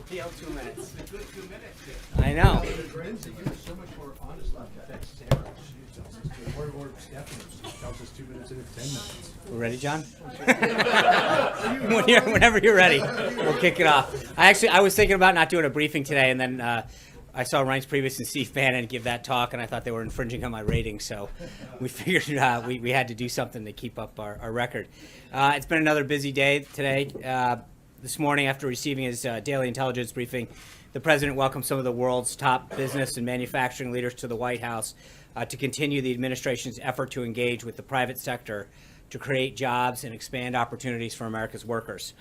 Repeal 2 minutes. It's a good 2 minutes here. I know. Lindsay, you were so much more honest on that. Sarah, she tells us 2, or Stephanie tells us 2 minutes and 10 minutes. We're ready, John? Whenever you're ready, we'll kick it off. I was thinking about not doing a briefing today, and then I saw Reince Priebus and Steve Bannon give that talk, and I thought they were infringing on my ratings, so we figured we had to do something to keep up our record. It's been another busy day today. This morning, after receiving his daily intelligence briefing, the president welcomed some of the world's top business and manufacturing leaders to the White House to continue the administration's effort to engage with the private sector to create jobs and expand opportunities for America's workers.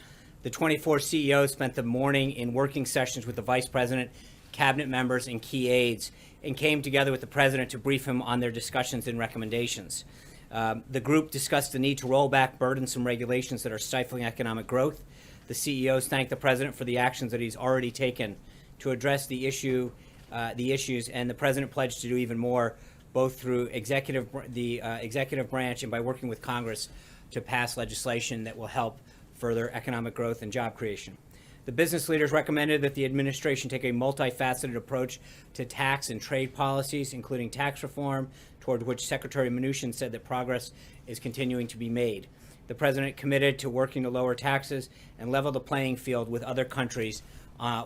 The 24 CEOs spent the morning in working sessions with the vice president, cabinet members, and key aides, and came together with the president to brief him on their discussions and recommendations. The group discussed the need to roll back burdensome regulations that are stifling economic growth. The CEOs thanked the president for the actions that he's already taken to address the issues, and the president pledged to do even more, both through the executive branch and by working with Congress to pass legislation that will help further economic growth and job creation. The business leaders recommended that the administration take a multifaceted approach to tax and trade policies, including tax reform, toward which Secretary Mnuchin said that progress is continuing to be made. The president committed to working to lower taxes and level the playing field with other countries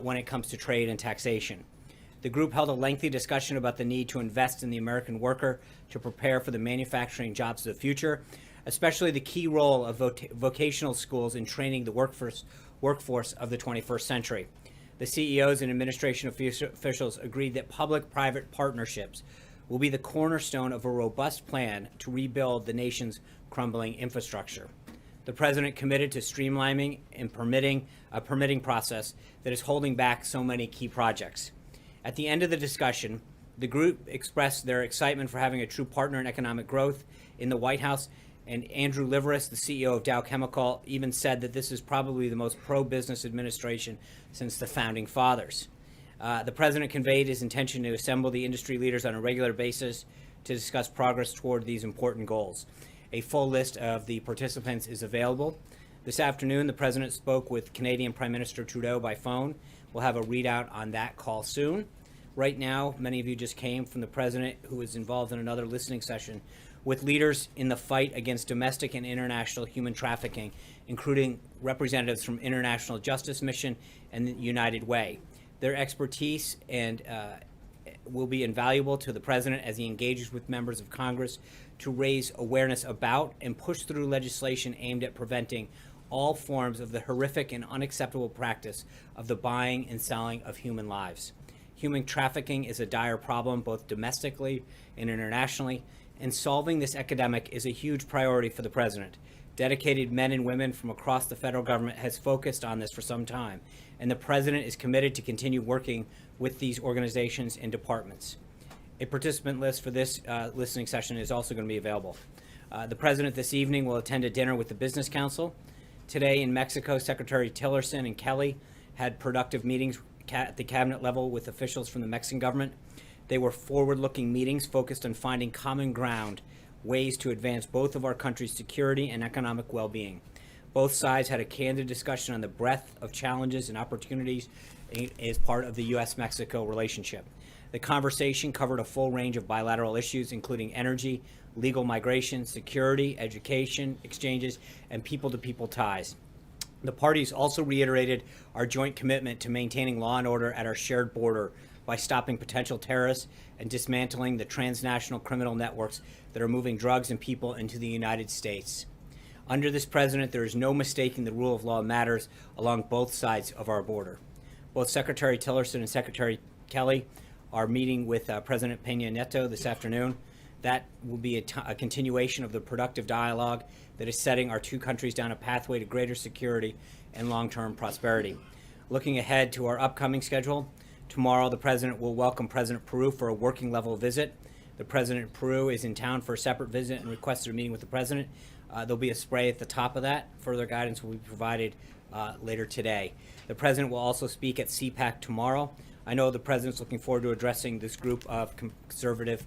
when it comes to trade and taxation. The group held a lengthy discussion about the need to invest in the American worker to prepare for the manufacturing jobs of the future, especially the key role of vocational schools in training the workforce of the 21st century. The CEOs and administration officials agreed that public-private partnerships will be the cornerstone of a robust plan to rebuild the nation's crumbling infrastructure. The president committed to streamlining and a permitting process that is holding back so many key projects. At the end of the discussion, the group expressed their excitement for having a true partner in economic growth in the White House, and Andrew Liveris, the CEO of Dow Chemical, even said that this is probably the most pro-business administration since the founding fathers. The president conveyed his intention to assemble the industry leaders on a regular basis to discuss progress toward these important goals. A full list of the participants is available. This afternoon, the president spoke with Canadian Prime Minister Trudeau by phone. We'll have a readout on that call soon. Right now, many of you just came from the president, who is involved in another listening session with leaders in the fight against domestic and international human trafficking, including representatives from International Justice Mission and the United Way. Their expertise will be invaluable to the president as he engages with members of Congress to raise awareness about and push through legislation aimed at preventing all forms of the horrific and unacceptable practice of the buying and selling of human lives. Human trafficking is a dire problem both domestically and internationally, and solving this epidemic is a huge priority for the president. Dedicated men and women from across the federal government has focused on this for some time, and the president is committed to continue working with these organizations and departments. A participant list for this listening session is also going to be available. The president this evening will attend a dinner with the Business Council. Today in Mexico, Secretary Tillerson and Kelly had productive meetings at the cabinet level with officials from the Mexican government. They were forward-looking meetings focused on finding common ground, ways to advance both of our country's security and economic well-being. Both sides had a candid discussion on the breadth of challenges and opportunities as part of the U.S.-Mexico relationship. The conversation covered a full range of bilateral issues, including energy, legal migration, security, education, exchanges, and people-to-people ties. The parties also reiterated our joint commitment to maintaining law and order at our shared border by stopping potential terrorists and dismantling the transnational criminal networks that are moving drugs and people into the United States. Under this president, there is no mistaking the rule of law matters along both sides of our border. Both Secretary Tillerson and Secretary Kelly are meeting with President Peña Nieto this afternoon. That will be a continuation of the productive dialogue that is setting our two countries down a pathway to greater security and long-term prosperity. Looking ahead to our upcoming schedule, tomorrow the president will welcome President Peru for a working level visit. The president of Peru is in town for a separate visit and requested a meeting with the president. There'll be a spray at the top of that. Further guidance will be provided later today. The president will also speak at CPAC tomorrow. I know the president's looking forward to addressing this group of conservative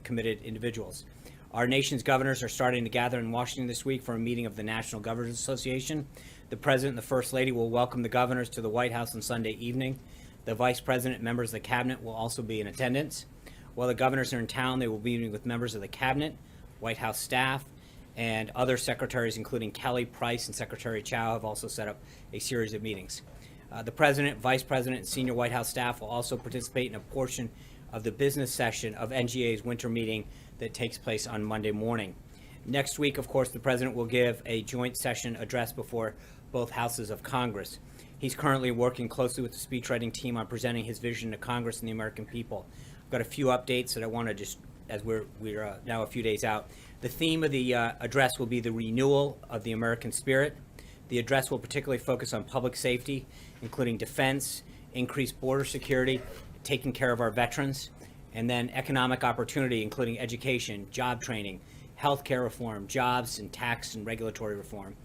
committed individuals. Our nation's governors are starting to gather in Washington this week for a meeting of the National Governors Association. The President and the First Lady will welcome the governors to the White House on Sunday evening. The Vice President and members of the Cabinet will also be in attendance. While the governors are in town, they will be meeting with members of the Cabinet, White House staff, and other secretaries, including Kelly, Price, and Secretary Chow, have also set up a series of meetings. The President, Vice President, and senior White House staff will also participate in a portion of the business session of NGA's winter meeting that takes place on Monday morning. Next week, of course, the President will give a joint session address before both houses of Congress. He's currently working closely with the speechwriting team on presenting his vision to Congress and the American people. I've got a few updates that I want to just, as we're now a few days out. The theme of the address will be the renewal of the American spirit. The address will particularly focus on public safety, including defense, increased border security, taking care of our veterans, and then economic opportunity, including education, job training, healthcare reform, jobs, and tax and regulatory reform.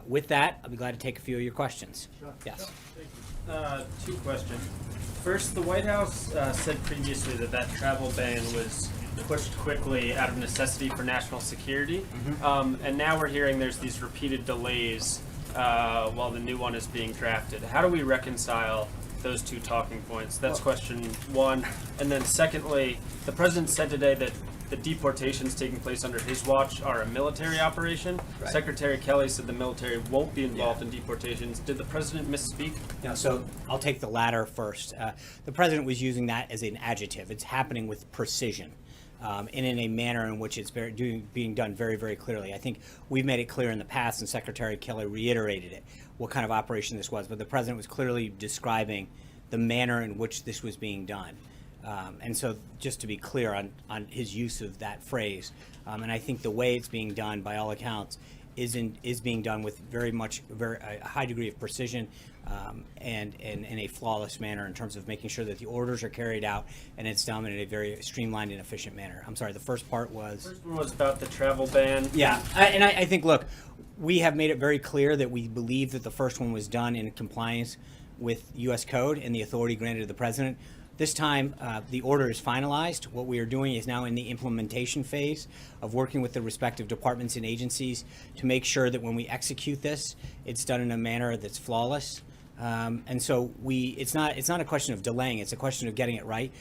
With that, I'll be glad to take a few of your questions. Sure. Yes. Two questions. First, the White House said previously that travel ban was pushed quickly out of necessity for national security, and now we're hearing there's these repeated delays while the new one is being drafted. How do we reconcile those two talking points? That's question one. And then secondly, the President said today that the deportations taking place under his watch are a military operation. Right. Secretary Kelly said the military won't be involved in deportations. Did the President misspeak? No, so I'll take the latter first. The President was using that as an adjective. It's happening with precision. And in a manner in which it's being done very, very clearly. I think we've made it clear in the past, and Secretary Kelly reiterated it, what kind of operation this was. But the President was clearly describing the manner in which this was being done. And so just to be clear on his use of that phrase, and I think the way it's being done, by all accounts, is being done with a high degree of precision and in a flawless manner in terms of making sure that the orders are carried out and it's done in a very streamlined and efficient manner. I'm sorry, the first part was? The first one was about the travel ban. Yeah, I think, look, we have made it very clear that we believe that the first one was done in compliance with U.S. Code and the authority granted to the President. This time, the order is finalized. What we are doing is now in the implementation phase of working with the respective departments and agencies to make sure that when we execute this, it's done in a manner that's flawless. And so it's not a question of delaying, it's a question of getting it right.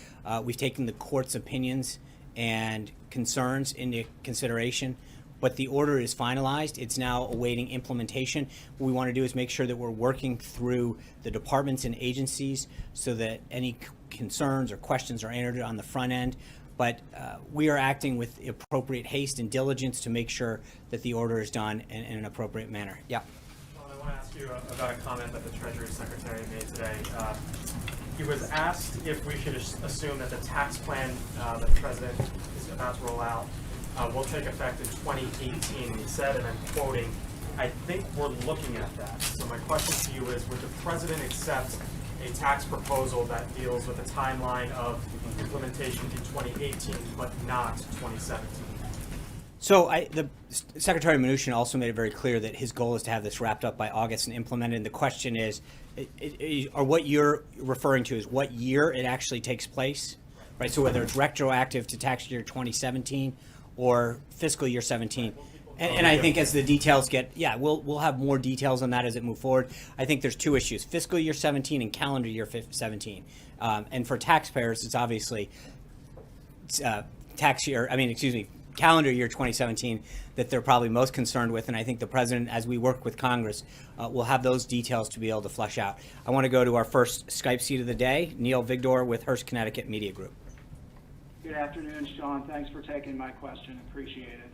We've taken the court's opinions and concerns into consideration, but the order is finalized. It's now awaiting implementation. What we want to do is make sure that we're working through the departments and agencies so that any concerns or questions are entered on the front end. But we are acting with appropriate haste and diligence to make sure that the order is done in an appropriate manner. Yeah. I want to ask you about a comment that the Treasury Secretary made today. He was asked if we should assume that the tax plan that the President is about to roll out will take effect in 2018. He said, and I'm quoting, "I think we're looking at that." So my question to you is, would the President accept a tax proposal that deals with a timeline of implementation in 2018 but not 2017? So the Secretary Mnuchin also made it very clear that his goal is to have this wrapped up by August and implemented. And the question is, or what you're referring to is what year it actually takes place, right? So whether it's retroactive to tax year 2017 or fiscal year 17. And I think as the details we'll have more details on that as it move forward. I think there's two issues: fiscal year 17 and calendar year 17. And for taxpayers, it's obviously calendar year 2017 that they're probably most concerned with. And I think the President, as we work with Congress, will have those details to be able to flesh out. I want to go to our first Skype seat of the day, Neil Vigdor with Hearst Connecticut Media Group. Good afternoon, Sean. Thanks for taking my question. Appreciate it.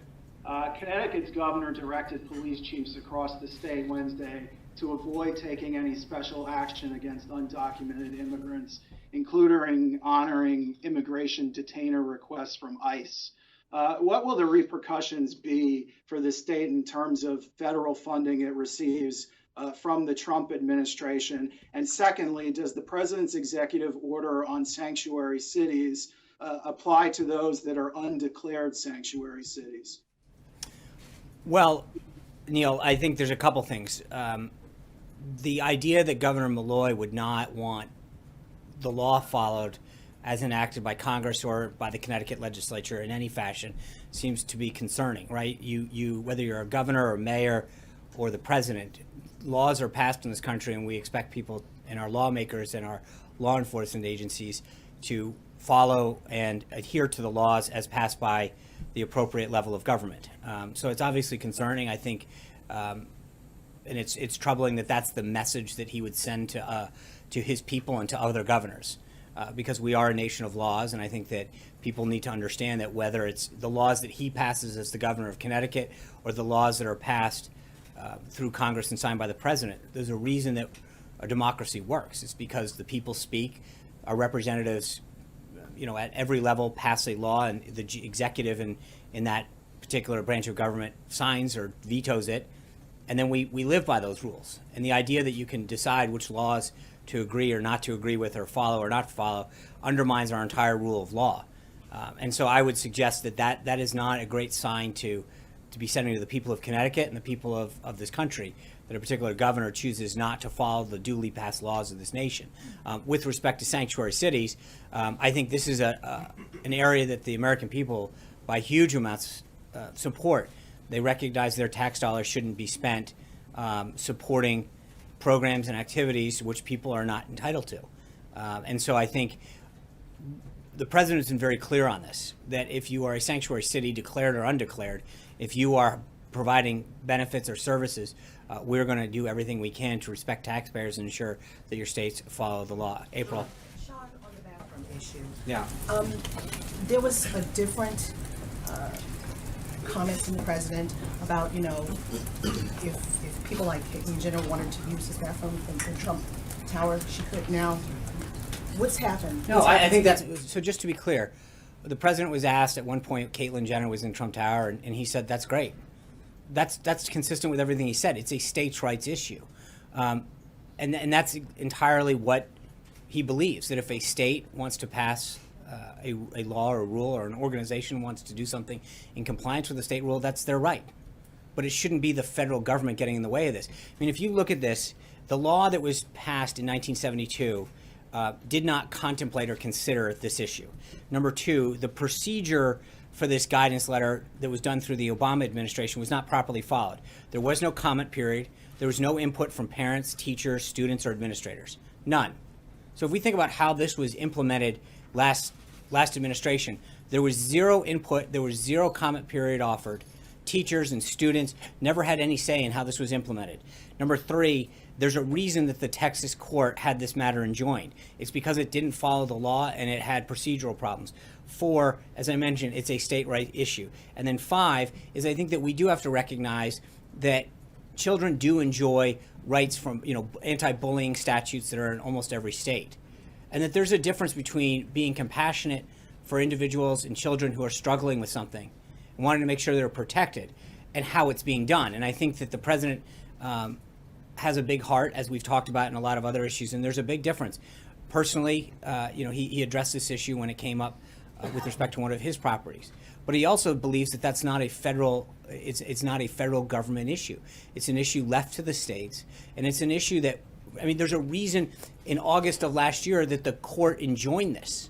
Connecticut's governor directed police chiefs across the state Wednesday to avoid taking any special action against undocumented immigrants, including honoring immigration detainer requests from ICE. What will the repercussions be for the state in terms of federal funding it receives from the Trump administration? And secondly, does the president's executive order on sanctuary cities apply to those that are undeclared sanctuary cities? Well, Neil, I think there's a couple things. The idea that Governor Malloy would not want the law followed as enacted by Congress or by the Connecticut legislature in any fashion seems to be concerning, right? Whether you're a governor or mayor or the president, laws are passed in this country, and we expect people and our lawmakers and our law enforcement agencies to follow and adhere to the laws as passed by the appropriate level of government. So it's obviously concerning, I think, and it's troubling that that's the message that he would send to his people and to other governors, because we are a nation of laws, and I think that people need to understand that whether it's the laws that he passes as the governor of Connecticut or the laws that are passed through Congress and signed by the president, there's a reason that a democracy works. It's because the people speak, our representatives, at every level pass a law, and the executive in that particular branch of government signs or vetoes it, and then we live by those rules. And the idea that you can decide which laws to agree or not to agree with, or follow or not follow, undermines our entire rule of law. And so I would suggest that is not a great sign to be sending to the people of Connecticut and the people of this country, that a particular governor chooses not to follow the duly passed laws of this nation. With respect to sanctuary cities, I think this is an area that the American people, by huge amounts, support. They recognize their tax dollars shouldn't be spent supporting programs and activities which people are not entitled to. And so I think the president has been very clear on this, that if you are a sanctuary city, declared or undeclared, if you are providing benefits or services, we're going to do everything we can to respect taxpayers and ensure that your states follow the law. April? Sean, on the bathroom issue. Yeah. There was a different comments from the president about, if people like Caitlyn Jenner wanted to use this bathroom in Trump Tower, she could. Now, what's happened? No, I think that's, so just to be clear, the president was asked at one point, Caitlyn Jenner was in Trump Tower, and he said, that's great. That's consistent with everything he said. It's a states' rights issue. And that's entirely what he believes, that if a state wants to pass a law or a rule, or an organization wants to do something in compliance with the state rule, that's their right. But it shouldn't be the federal government getting in the way of this. I mean, if you look at this, the law that was passed in 1972 did not contemplate or consider this issue. Number two, the procedure for this guidance letter that was done through the Obama administration was not properly followed. There was no comment period. There was no input from parents, teachers, students, or administrators. None. So if we think about how this was implemented last administration, there was zero input, there was zero comment period offered. Teachers and students never had any say in how this was implemented. Number three, there's a reason that the Texas court had this matter enjoined. It's because it didn't follow the law and it had procedural problems. Four, as I mentioned, it's a state right issue. And then five is, I think that we do have to recognize that children do enjoy rights from, anti-bullying statutes that are in almost every state. And that there's a difference between being compassionate for individuals and children who are struggling with something and wanting to make sure they're protected, and how it's being done. And I think that the president has a big heart, as we've talked about in a lot of other issues, and there's a big difference. Personally, he addressed this issue when it came up with respect to one of his properties. But he also believes that that's not a federal, it's not a federal government issue. It's an issue left to the states, and it's an issue that, there's a reason in August of last year that the court enjoined this,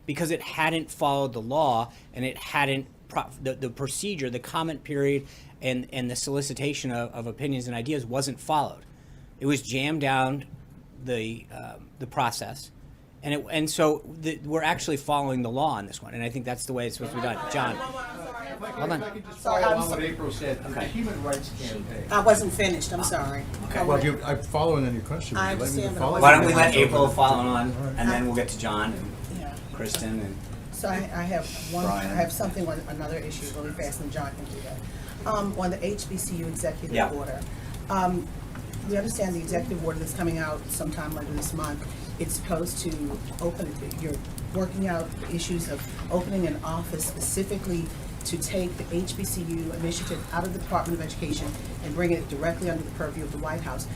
because it hadn't followed the law, and it hadn't, the procedure, the comment period, and the solicitation of opinions and ideas wasn't followed. It was jammed down the process, and so we're actually following the law on this one, and I think that's the way it's supposed to be done. John, hold on. If I could just follow on what April said, the Human Rights Campaign. I wasn't finished, I'm sorry. Okay. Well, I'm following on your question. I Would you like me to understand, but follow Why you? don't we let April follow on, and then we'll get to John and Yeah. Kristen and. So I have one, Brian. I have something on another issue really fast, and John can do that. On the HBCU executive Yeah. order. We understand the executive order that's coming out sometime later this month. It's supposed to open, you're working out issues of opening an office specifically to take the HBCU initiative out of the Department of Education and bring it directly under the purview of the White House.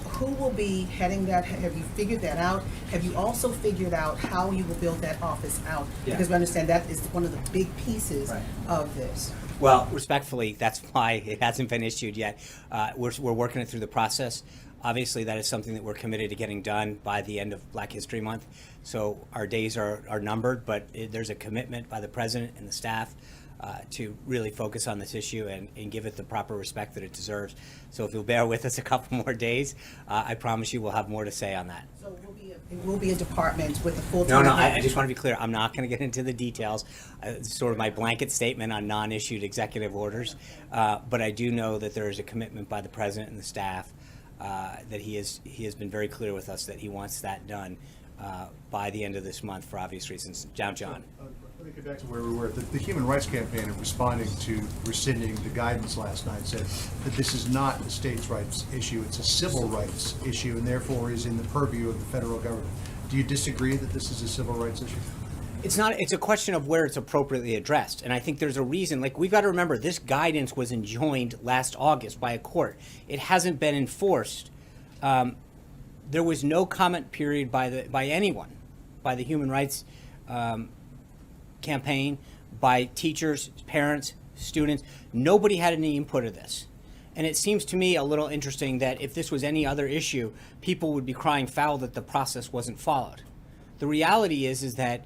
Who will be heading that? Have you figured that out? Have you also figured out how you will build that office out? Yeah. Because we understand that is one of the big pieces Right. of this. Well, respectfully, that's why it hasn't been issued yet. We're working it through the process. Obviously, that is something that we're committed to getting done by the end of Black History Month. So our days are numbered, but there's a commitment by the president and the staff to really focus on this issue and give it the proper respect that it deserves. So if you'll bear with us a couple more days, I promise you we'll have more to say on that. So it will be a department with a full-time. No, I just want to be clear. I'm not going to get into the details. It's sort of my blanket statement on non-issued executive orders. But I do know that there is a commitment by the president and the staff that he has been very clear with us that he wants that done by the end of this month for obvious reasons. Now, John. Let me get back to where we were. The Human Rights Campaign, in responding to rescinding the guidance last night, said that this is not a states' rights issue, it's a civil rights issue, and therefore is in the purview of the federal government. Do you disagree that this is a civil rights issue? It's not. It's a question of where it's appropriately addressed, and I think there's a reason. Like, we've got to remember, this guidance was enjoined last August by a court. It hasn't been enforced. There was no comment period by anyone, by the Human Rights Campaign, by teachers, parents, students. Nobody had any input of this. And it seems to me a little interesting that if this was any other issue, people would be crying foul that the process wasn't followed. The reality is that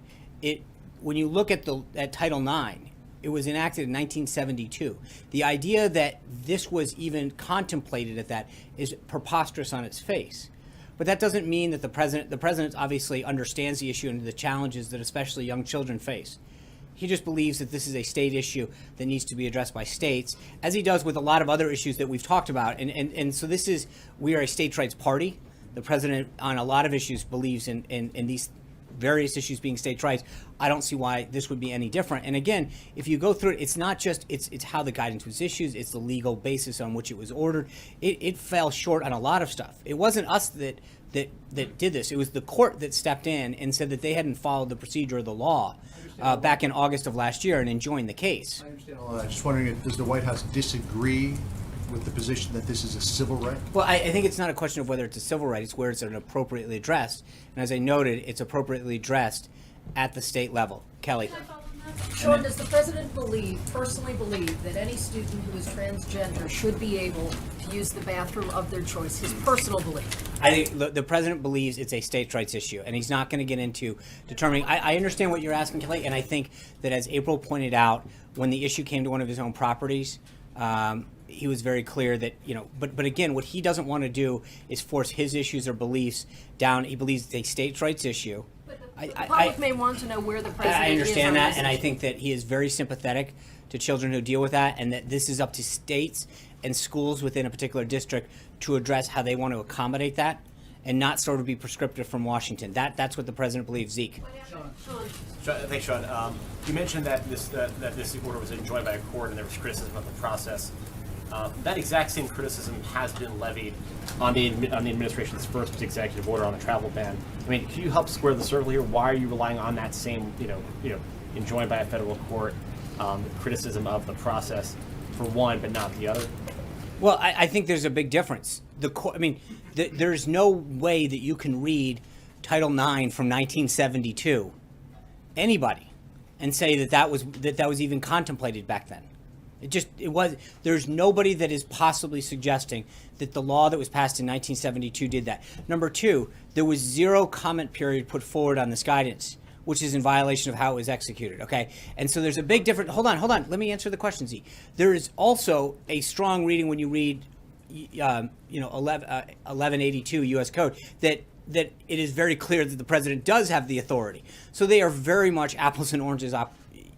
when you look at Title IX, it was enacted in 1972. The idea that this was even contemplated at that is preposterous on its face. But that doesn't mean that the president obviously understands the issue and the challenges that especially young children face. He just believes that this is a state issue that needs to be addressed by states, as he does with a lot of other issues that we've talked about. And so we are a states' rights party. The president on a lot of issues believes in these various issues being states' rights. I don't see why this would be any different. And again, if you go through it, it's not just, it's how the guidance was issued, it's the legal basis on which it was ordered. It fell short on a lot of stuff. It wasn't us that did this. It was the court that stepped in and said that they hadn't followed the procedure of the law back in August of last year and enjoined the case. I understand all that. Just wondering, does the White House disagree with the position that this is a civil right? Well, I think it's not a question of whether it's a civil right, it's where it's appropriately addressed. And as I noted, it's appropriately addressed at the state level. Kelly. Sean, does the president personally believe that any student who is transgender should be able to use the bathroom of their choice, his personal belief? I think the president believes it's a states' rights issue, and he's not going to get into determining. I understand what you're asking, Kelly, and I think that, as April pointed out, when the issue came to one of his own properties, he was very clear that, but again, what he doesn't want to do is force his issues or beliefs down. He believes it's a states' rights issue. The public may want to know where the president is. I understand that, and I think that he is very sympathetic to children who deal with that, and that this is up to states and schools within a particular district to address how they want to accommodate that, and not sort of be prescriptive from Washington. That's what the president believes. Zeke. Thanks, Sean. You mentioned that this order was enjoined by a court and there was criticism of the process. That exact same criticism has been levied on the administration's first executive order on the travel ban. I mean, can you help square the circle here? Why are you relying on that same, enjoined by a federal court criticism of the process for one, but not the other? Well, I think there's a big difference. There's no way that you can read Title IX from 1972, anybody, and say that was even contemplated back then. It was. There's nobody that is possibly suggesting that the law that was passed in 1972 did that. Number two, there was zero comment period put forward on this guidance, which is in violation of how it was executed, okay? And so there's a big difference. Hold on. Let me answer the question, Z. There is also a strong reading when you read, 1182 U.S. Code, that it is very clear that the president does have the authority. So they are very much apples and oranges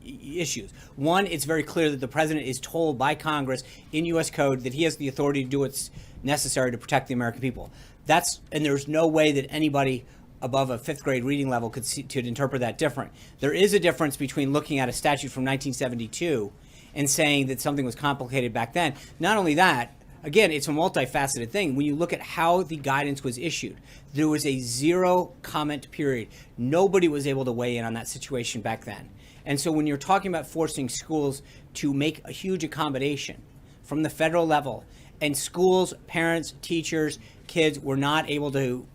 issues. One, it's very clear that the president is told by Congress in U.S. Code that he has the authority to do what's necessary to protect the American people. And there's no way that anybody above a fifth grade reading level could interpret that different. There is a difference between looking at a statute from 1972 and saying that something was complicated back then. Not only that, again, it's a multifaceted thing. When you look at how the guidance was issued, there was a zero comment period. Nobody was able to weigh in on that situation back then. And so when you're talking about forcing schools to make a huge accommodation from the federal level, and schools, parents, teachers, kids were not able to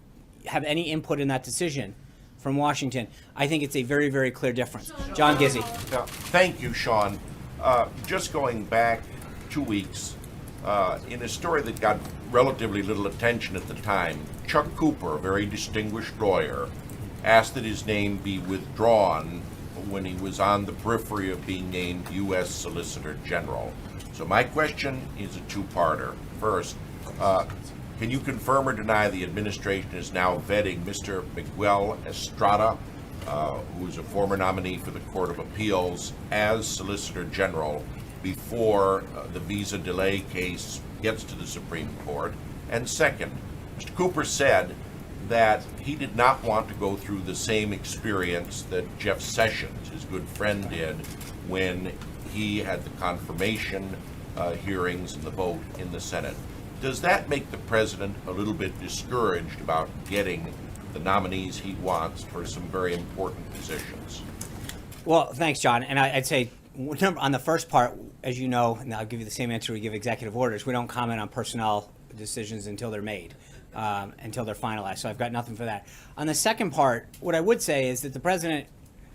have any input in that decision from Washington, I think it's a very, very clear difference. John Gizzi. Yeah, thank you, Sean. Just going back 2 weeks, in a story that got relatively little attention at the time, Chuck Cooper, a very distinguished lawyer, asked that his name be withdrawn when he was on the periphery of being named U.S. Solicitor General. So my question is a two-parter. First, can you confirm or deny the administration is now vetting Mr. Miguel Estrada, who is a former nominee for the Court of Appeals, as Solicitor General before the visa delay case gets to the Supreme Court? And second, Mr. Cooper said that he did not want to go through the same experience that Jeff Sessions, his good friend, did when he had the confirmation hearings and the vote in the Senate. Does that make the president a little bit discouraged about getting the nominees he wants for some very important positions? Well, thanks, John. And I'd say on the first part, as you know, and I'll give you the same answer we give executive orders, we don't comment on personnel decisions until they're made, until they're finalized. So I've got nothing for that. On the second part, what I would say is that the president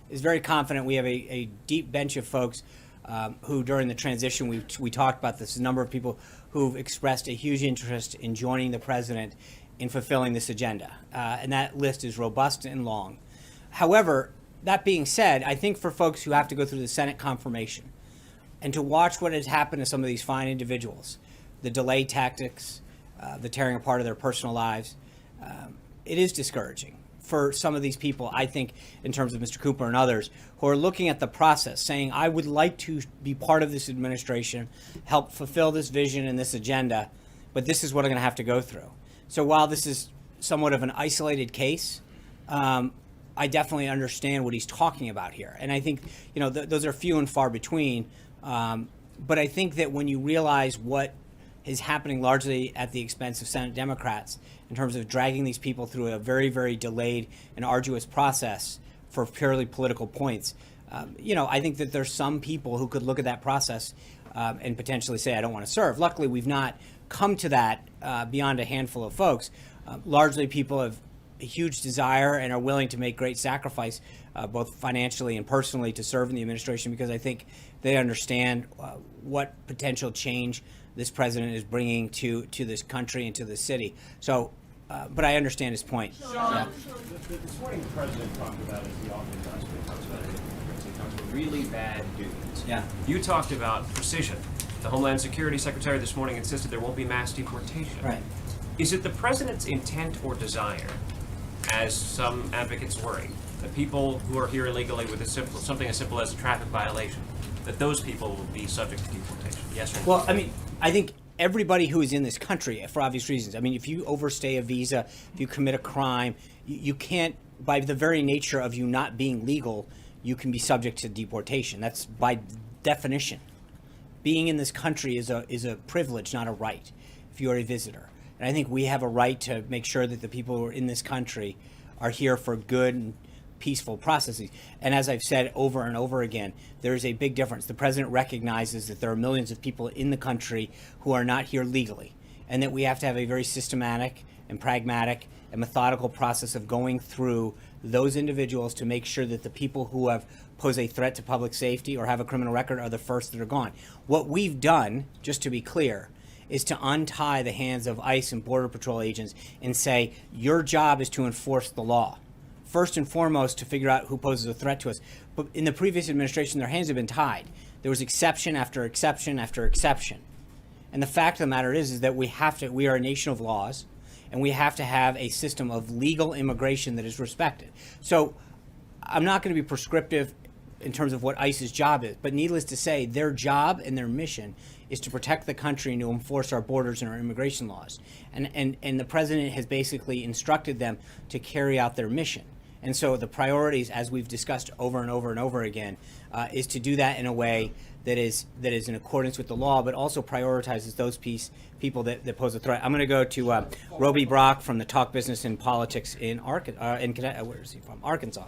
is very confident. We have a deep bench of folks who, during the transition, we talked about this, a number of people who've expressed a huge interest in joining the president in fulfilling this agenda. And that list is robust and long. However, that being said, I think for folks who have to go through the Senate confirmation and to watch what has happened to some of these fine individuals, the delay tactics, the tearing apart of their personal lives, it is discouraging for some of these people, I think, in terms of Mr. Cooper and others, who are looking at the process, saying, I would like to be part of this administration, help fulfill this vision and this agenda, but this is what I'm going to have to go through. So while this is somewhat of an isolated case, I definitely understand what he's talking about here. And I think, those are few and far between. But I think that when you realize what is happening largely at the expense of Senate Democrats in terms of dragging these people through a very, very delayed and arduous process for purely political points, I think that there's some people who could look at that process and potentially say, I don't want to serve. Luckily, we've not come to that beyond a handful of folks. Largely, people have a huge desire and are willing to make great sacrifice, both financially and personally, to serve in the administration, because I think they understand what potential change this president is bringing to this country and to the city. So, but I understand his point. Yeah. This morning, the president talked about, as he often does when he talks about immigrants, he talks about really bad dudes. Yeah. You talked about precision. The Homeland Security Secretary this morning insisted there won't be mass deportation. Right. Is it the president's intent or desire, as some advocates worry, that people who are here illegally with something as simple as a traffic violation, that those people will be subject to deportation? Yes or no? Well, I mean, I think everybody who is in this country, for obvious reasons, I mean, if you overstay a visa, if you commit a crime, you can't, by the very nature of you not being legal, you can be subject to deportation. That's by definition. Being in this country is a privilege, not a right, if you are a visitor. And I think we have a right to make sure that the people who are in this country are here for good and peaceful processes. And as I've said over and over again, there is a big difference. The president recognizes that there are millions of people in the country who are not here legally, and that we have to have a very systematic and pragmatic and methodical process of going through those individuals to make sure that the people who have pose a threat to public safety or have a criminal record are the first that are gone. What we've done, just to be clear, is to untie the hands of ICE and Border Patrol agents and say, your job is to enforce the law. First and foremost, to figure out who poses a threat to us. But in the previous administration, their hands have been tied. There was exception after exception after exception. And the fact of the matter is that we are a nation of laws, and we have to have a system of legal immigration that is respected. So I'm not going to be prescriptive in terms of what ICE's job is, but needless to say, their job and their mission is to protect the country and to enforce our borders and our immigration laws. And the president has basically instructed them to carry out their mission. And so the priorities, as we've discussed over and over and over again, is to do that in a way that is in accordance with the law, but also prioritizes those people that pose a threat. I'm going to go to Roby Brock from the Talk Business and Politics in Arkansas. Where is he from? Arkansas.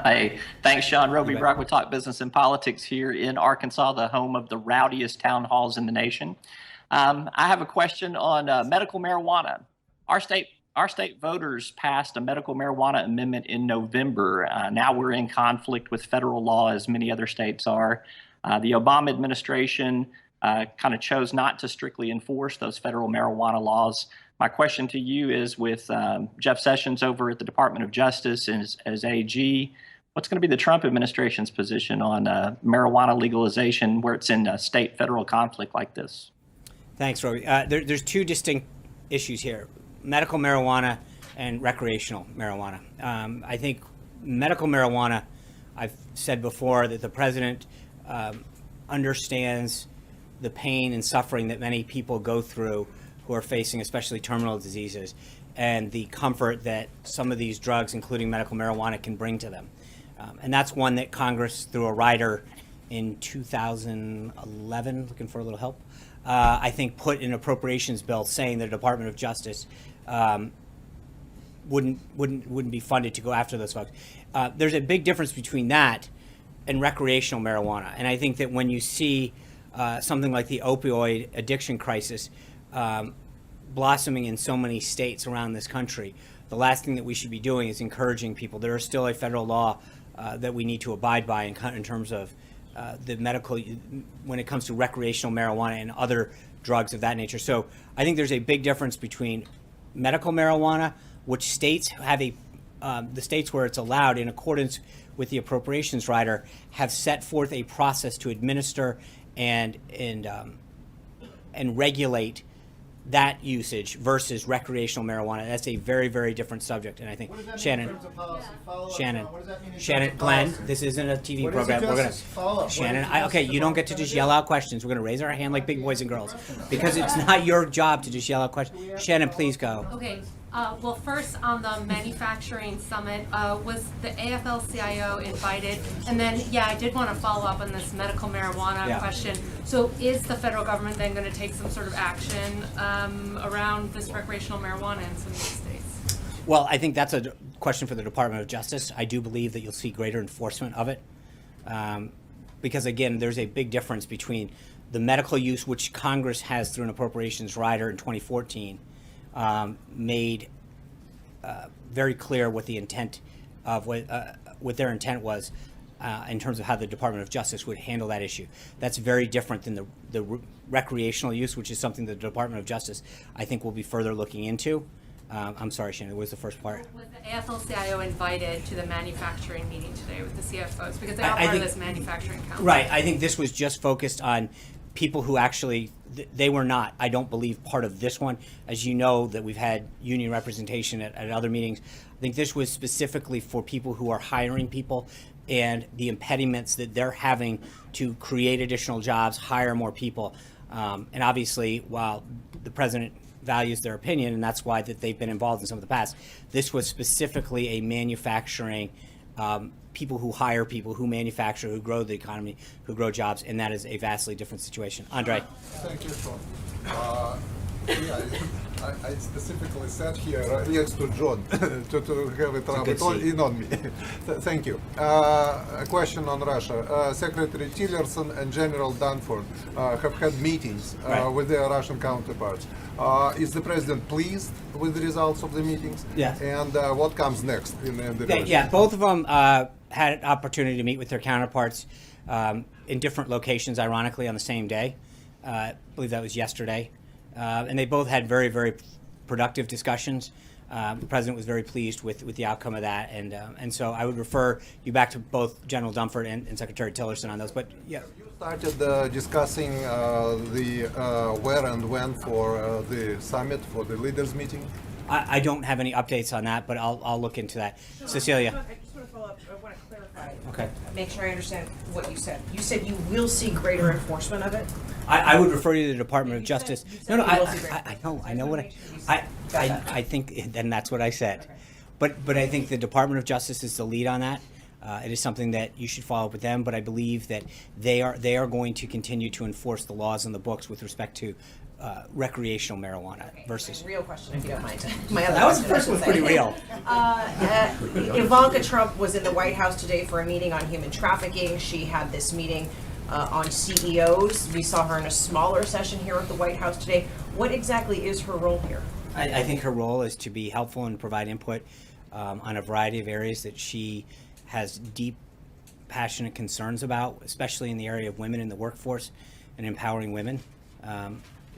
Hey, thanks, Sean. Roby Brock with Talk Business and Politics here in Arkansas, the home of the rowdiest town halls in the nation. I have a question on medical marijuana. Our state voters passed a medical marijuana amendment in November. Now we're in conflict with federal law, as many other states are. The Obama administration kind of chose not to strictly enforce those federal marijuana laws. My question to you is, with Jeff Sessions over at the Department of Justice as AG, What's going to be the Trump administration's position on marijuana legalization where it's in a state-federal conflict like this? Thanks, Roby. There's two distinct issues here: medical marijuana and recreational marijuana. I think medical marijuana, I've said before that the president understands the pain and suffering that many people go through who are facing especially terminal diseases, and the comfort that some of these drugs, including medical marijuana, can bring to them. And that's one that Congress, through a rider in 2011, looking for a little help, I think put in an appropriations bill saying the Department of Justice wouldn't be funded to go after those folks. There's a big difference between that and recreational marijuana. And I think that when you see something like the opioid addiction crisis blossoming in so many states around this country, the last thing that we should be doing is encouraging people. There is still a federal law that we need to abide by in terms of the medical, when it comes to recreational marijuana and other drugs of that nature. So I think there's a big difference between medical marijuana, which states have the states where it's allowed in accordance with the appropriations rider have set forth a process to administer and regulate that usage versus recreational marijuana. That's a very, very different subject. And I think Shannon, Glenn, this isn't a TV program. We're gonna, Shannon, okay, you don't get to just yell out questions. We're gonna raise our hand like big boys and girls because it's not your job to just yell out questions. Shannon, please go. Okay. Well, first on the manufacturing summit, was the AFL-CIO invited? And then, yeah, I did want to follow up on this medical marijuana question. So is the federal government then going to take some sort of action around this recreational marijuana in some of these states? Well, I think that's a question for the Department of Justice. I do believe that you'll see greater enforcement of it. Because again, there's a big difference between the medical use, which Congress has through an appropriations rider in 2014, made very clear what the intent of what their intent was in terms of how the Department of Justice would handle that issue. That's very different than the recreational use, which is something the Department of Justice, I think, will be further looking into. I'm sorry, Shannon, what was the first part? Was the AFL-CIO invited to the manufacturing meeting today with the CFOs? Because they are part of this manufacturing council. Right. I think this was just focused on people who actually, they were not, I don't believe, part of this one. As you know, that we've had union representation at other meetings. I think this was specifically for people who are hiring people and the impediments that they're having to create additional jobs, hire more people. And obviously, while the president values their opinion, and that's why that they've been involved in some of the past, this was specifically a manufacturing people who hire people, who manufacture, who grow the economy, who grow jobs, and that is a vastly different situation. Andre. Thank you, Sean. I specifically sat here next to John to have it rub it all in on me. Thank you. A question on Russia. Secretary Tillerson and General Dunford have had meetings with their Russian counterparts. Is the president pleased with the results of the meetings? Yes. And what comes next in the relationship? Yeah, both of them had an opportunity to meet with their counterparts in different locations, ironically, on the same day. I believe that was yesterday. And they both had very, very productive discussions. The president was very pleased with the outcome of that. And so I would refer you back to both General Dunford and Secretary Tillerson on those. But yeah. You started discussing the where and when for the summit, for the leaders meeting? I don't have any updates on that, but I'll look into that. Cecilia. I just want to follow up. I want to clarify. Okay. Make sure I understand what you said. You said you will see greater enforcement of it? I would refer you to the Department of Justice. No, I know what I think, and that's what I said. But I think the Department of Justice is the lead on that. It is something that you should follow up with them, but I believe that they are going to continue to enforce the laws on the books with respect to recreational marijuana versus. Real question, if you don't mind. That was the first one, pretty real. Ivanka Trump was in the White House today for a meeting on human trafficking. She had this meeting on CEOs. We saw her in a smaller session here at the White House today. What exactly is her role here? I think her role is to be helpful and provide input on a variety of areas that she has deep, passionate concerns about, especially in the area of women in the workforce and empowering women.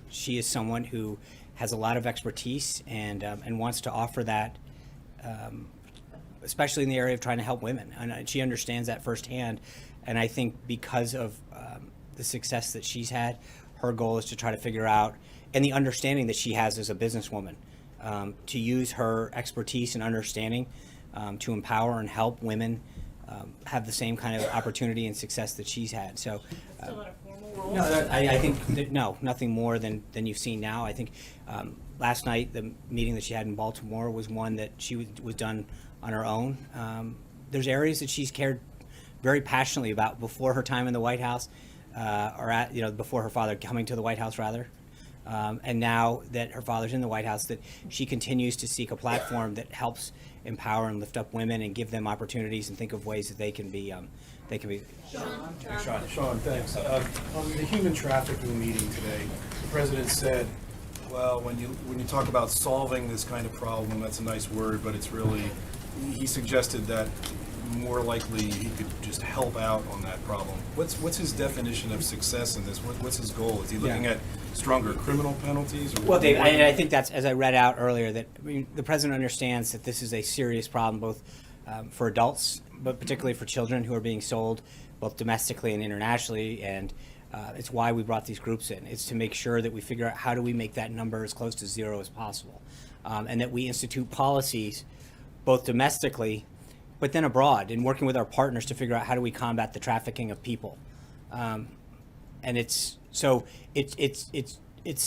She is someone who has a lot of expertise and wants to offer that especially in the area of trying to help women. And she understands that firsthand. And I think because of the success that she's had, her goal is to try to figure out, and the understanding that she has as a businesswoman, to use her expertise and understanding to empower and help women have the same kind of opportunity and success that she's had. So, no, I think that, no, nothing more than you've seen now. I think last night the meeting that she had in Baltimore was one that she was done on her own. There's areas that she's cared very passionately about before her time in the White House, before her father coming to the White House, rather. And now that her father's in the White House, that she continues to seek a platform that helps empower and lift up women and give them opportunities and think of ways that they can be. Sean, thanks. On the human trafficking meeting today, the president said, well, when you talk about solving this kind of problem, that's a nice word, but it's really, he suggested that more likely he could just help out on that problem. What's his definition of success in this? What's his goal? Is he looking at stronger criminal penalties? Or well, Dave, I think that's, as I read out earlier, that the president understands that this is a serious problem, both for adults, but particularly for children who are being sold, both domestically and internationally. And it's why we brought these groups in. It's to make sure that we figure out how do we make that number as close to zero as possible, and that we institute policies, both domestically, but then abroad, and working with our partners to figure out how do we combat the trafficking of people. And it's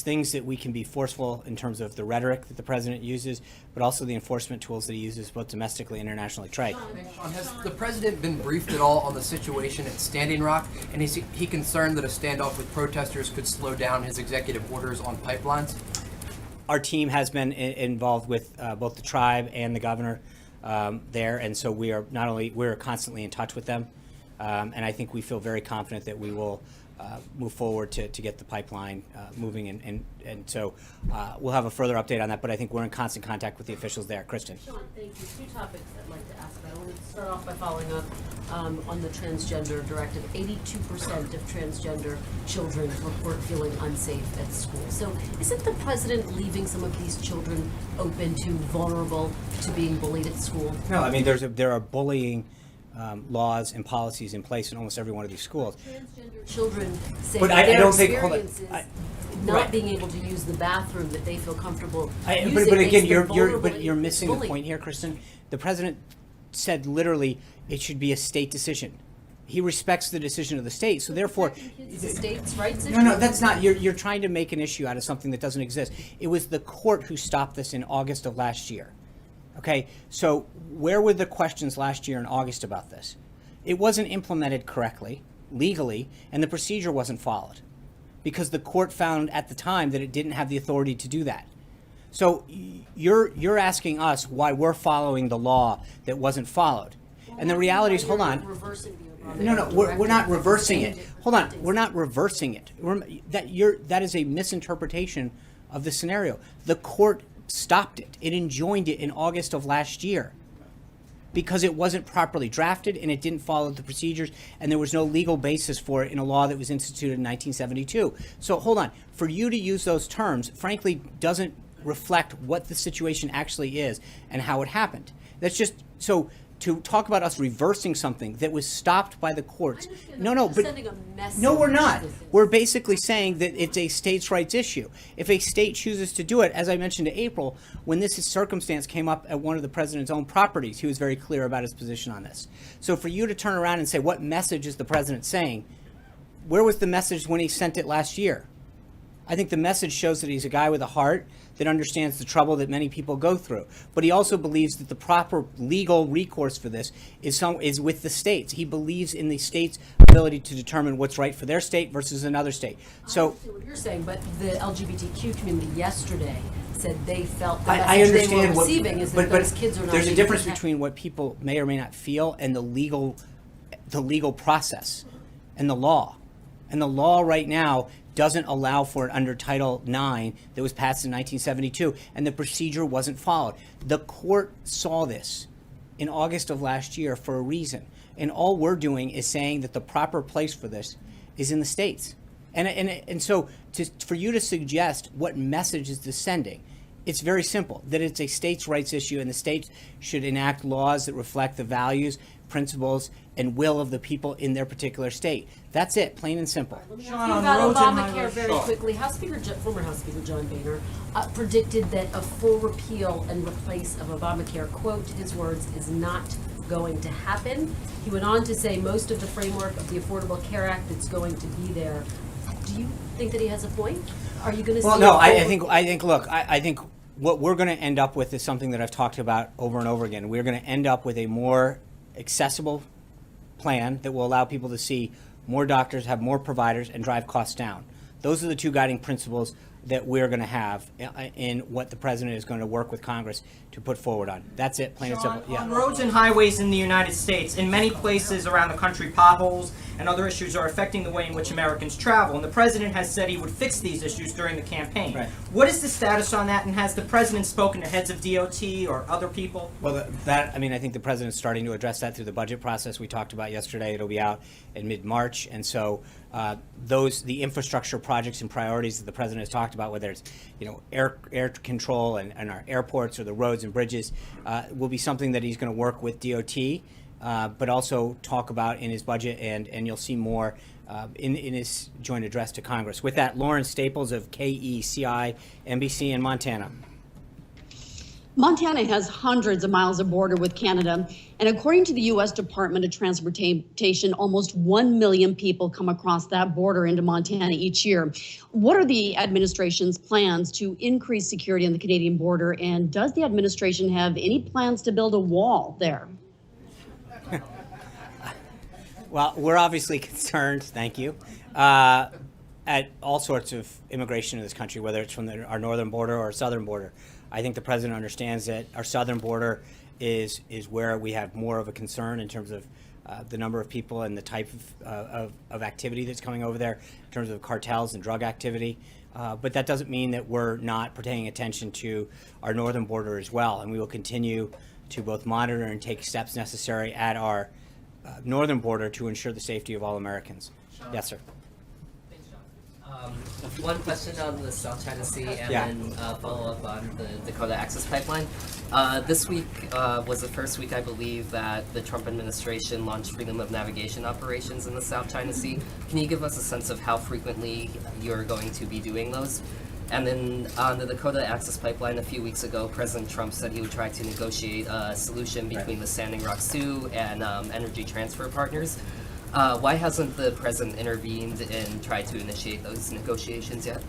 things that we can be forceful in terms of the rhetoric that the president uses, but also the enforcement tools that he uses both domestically and internationally. Trey. Sean, has the president been briefed at all on the situation at Standing Rock? And is he concerned that a standoff with protesters could slow down his executive orders on pipelines? Our team has been involved with both the tribe and the governor there, and so we're constantly in touch with them, and I think we feel very confident that we will move forward to get the pipeline moving, and so we'll have a further update on that, but I think we're in constant contact with the officials there. Kristen. Sean, thank you. Two topics I'd like to ask about. I wanted to start off by following up on the transgender directive. 82% of transgender children report feeling unsafe at school. So isn't the president leaving some of these children open to, vulnerable to being bullied at school? No, I mean there are bullying laws and policies in place in almost every one of these schools. Transgender children say But that I their don't think- experiences not right. being able to use the bathroom that they feel comfortable using But again, makes them vulnerable you're missing to the bullying. point here, Kristen. The president said literally it should be a state decision. He respects the decision of the state, so therefore, It's a states' rights issue. no, that's not. You're trying to make an issue out of something that doesn't exist. It was the court who stopped this in August of last year. Okay, so where were the questions last year in August about this? It wasn't implemented correctly, legally, and the procedure wasn't followed because the court found at the time that it didn't have the authority to do that. So you're asking us why we're following the law that wasn't followed. And the reality is, hold on. No, we're not reversing it. Hold on, we're not reversing it. That is a misinterpretation of the scenario. The court stopped it. It enjoined it in August of last year because it wasn't properly drafted and it didn't follow the procedures and there was no legal basis for it in a law that was instituted in 1972. So hold on, for you to use those terms, frankly, doesn't reflect what the situation actually is and how it happened. That's just, so to talk about us reversing something that was stopped by the courts. But Sending a message. no, we're not. We're basically saying that it's a states' rights issue. If a state chooses to do it, as I mentioned to April, when this circumstance came up at one of the president's own properties, he was very clear about his position on this. So for you to turn around and say, what message is the president saying? Where was the message when he sent it last year? I think the message shows that he's a guy with a heart that understands the trouble that many people go through. But he also believes that the proper legal recourse for this is with the states. He believes in the states' ability to determine what's right for their state versus another state. So I understand what you're saying, but the LGBTQ community yesterday said they felt the I message they understand were receiving is that those kids are not there's a being difference protected. between what people may or may not feel and the legal process and the law. And the law right now doesn't allow for it under Title IX that was passed in 1972, and the procedure wasn't followed. The court saw this in August of last year for a reason, and all we're doing is saying that the proper place for this is in the states. And so for you to suggest what message is this sending It's very simple, that it's a states' rights issue, and the states should enact laws that reflect the values, principles, and will of the people in their particular state. That's it, plain and simple. Let me ask you about Obamacare very quickly. Former House Speaker John Boehner predicted that a full repeal and replace of Obamacare, quote, his words, is not going to happen. He went on to say most of the framework of the Affordable Care Act that's going to be there. Do you think that he has a point? Are you going to see? Well, no, I think. Look, I think what we're going to end up with is something that I've talked about over and over again. We're going to end up with a more accessible plan that will allow people to see more doctors, have more providers, and drive costs down. Those are the two guiding principles that we're going to have in what the president is going to work with Congress to put forward on. That's it, plain and simple. On roads and highways in the United States, in many places around the country, potholes and other issues are affecting the way in which Americans travel. And the president has said he would fix these issues during the campaign. Right. What is the status on that, and has the president spoken to heads of DOT or other people? Well, I think the president's starting to address that through the budget process we talked about yesterday. It'll be out in mid-March, and so the infrastructure projects and priorities that the president has talked about, whether it's air control and our airports or the roads and bridges, will be something that he's going to work with DOT, but also talk about in his budget, and you'll see more in his joint address to Congress. With that, Lauren Staples of KECI NBC in Montana. Montana has hundreds of miles of border with Canada, and according to the U.S. Department of Transportation, almost 1 million people come across that border into Montana each year. What are the administration's plans to increase security on the Canadian border, and does the administration have any plans to build a wall there? Well, we're obviously concerned, thank you, at all sorts of immigration in this country, whether it's from our northern border or our southern border. I think the president understands that our southern border is where we have more of a concern in terms of the number of people and the type of activity that's coming over there in terms of cartels and drug activity. But that doesn't mean that we're not paying attention to our northern border as well. And we will continue to both monitor and take steps necessary at our northern border to ensure the safety of all Americans. Sean. Yes, sir. One question on the South China Sea, and then follow up on the Dakota Access Pipeline. This week was the first week, I believe, that the Trump administration launched freedom of navigation operations in the South China Sea. Can you give us a sense of how frequently you're going to be doing those? And then on the Dakota Access Pipeline, a few weeks ago, President Trump said he would try to negotiate a solution between the Standing Rock Sioux and Energy Transfer Partners. Why hasn't the president intervened and tried to initiate those negotiations yet?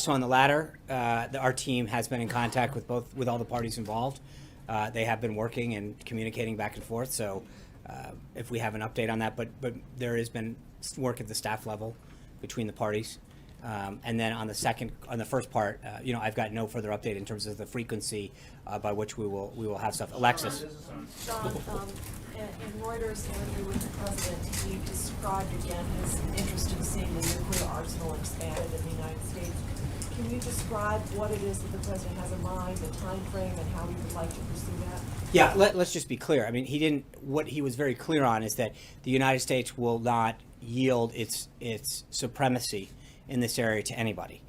So on the latter, our team has been in contact with all the parties involved. They have been working and communicating back and forth. So if we have an update on that, but there has been work at the staff level between the parties. And then on the first part, I've got no further update in terms of the frequency by which we will have stuff. Alexis. Sean, in Reuters' interview with the president, he described again his interest in seeing the nuclear arsenal expanded in the United States. Can you describe what it is that the president has in mind, the time frame, and how he would like to pursue that? Yeah, let's just be clear. I mean, what he was very clear on is that the United States will not yield its supremacy in this area to anybody.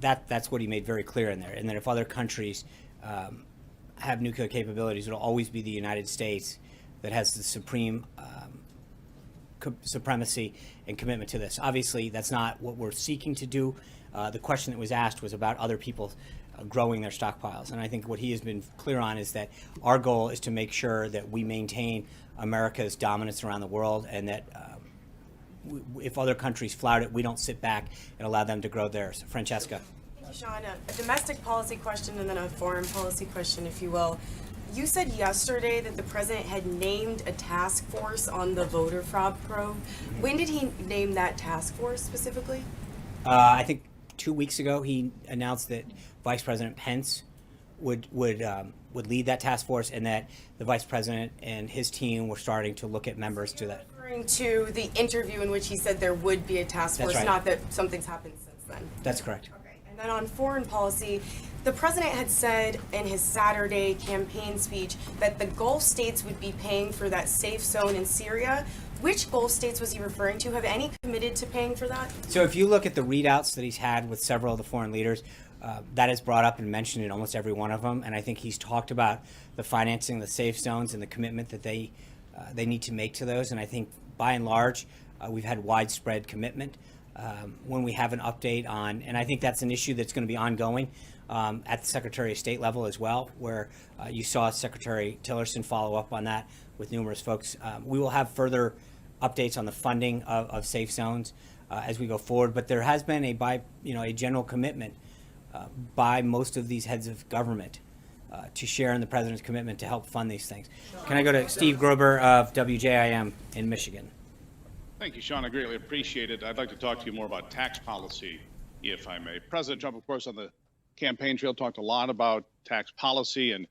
That's what he made very clear in there. And that if other countries have nuclear capabilities, it'll always be the United States that has the supreme supremacy and commitment to this. Obviously, that's not what we're seeking to do. The question that was asked was about other people growing their stockpiles. And I think what he has been clear on is that our goal is to make sure that we maintain America's dominance around the world, and that if other countries flout it, we don't sit back and allow them to grow theirs. Francesca. Thank you, Sean. A domestic policy question and then a foreign policy question, if you will. You said yesterday that the president had named a task force on the voter fraud probe. When did he name that task force specifically? I think 2 weeks ago he announced that Vice President Pence would lead that task force, and that the Vice President and his team were starting to look at members to that. Referring to the interview in which he said there would be a task force, That's right. Not that something's happened since then. That's correct. And then on foreign policy, the president had said in his Saturday campaign speech that the Gulf states would be paying for that safe zone in Syria. Which Gulf states was he referring to? Have any committed to paying for that? So if you look at the readouts that he's had with several of the foreign leaders, That is brought up and mentioned in almost every one of them, and I think he's talked about the financing, the safe zones, and the commitment that they need to make to those. And I think by and large, we've had widespread commitment. When we have an update on, and I think that's an issue that's going to be ongoing at the Secretary of State level as well, where you saw Secretary Tillerson follow up on that with numerous folks. We will have further updates on the funding of safe zones as we go forward, but there has been a general commitment by most of these heads of government to share in the president's commitment to help fund these things. Can I go to Steve Gruber of WJIM in Michigan? Thank you, Sean. I greatly appreciate it. I'd like to talk to you more about tax policy, if I may. President Trump, of course, on the campaign trail talked a lot about tax policy and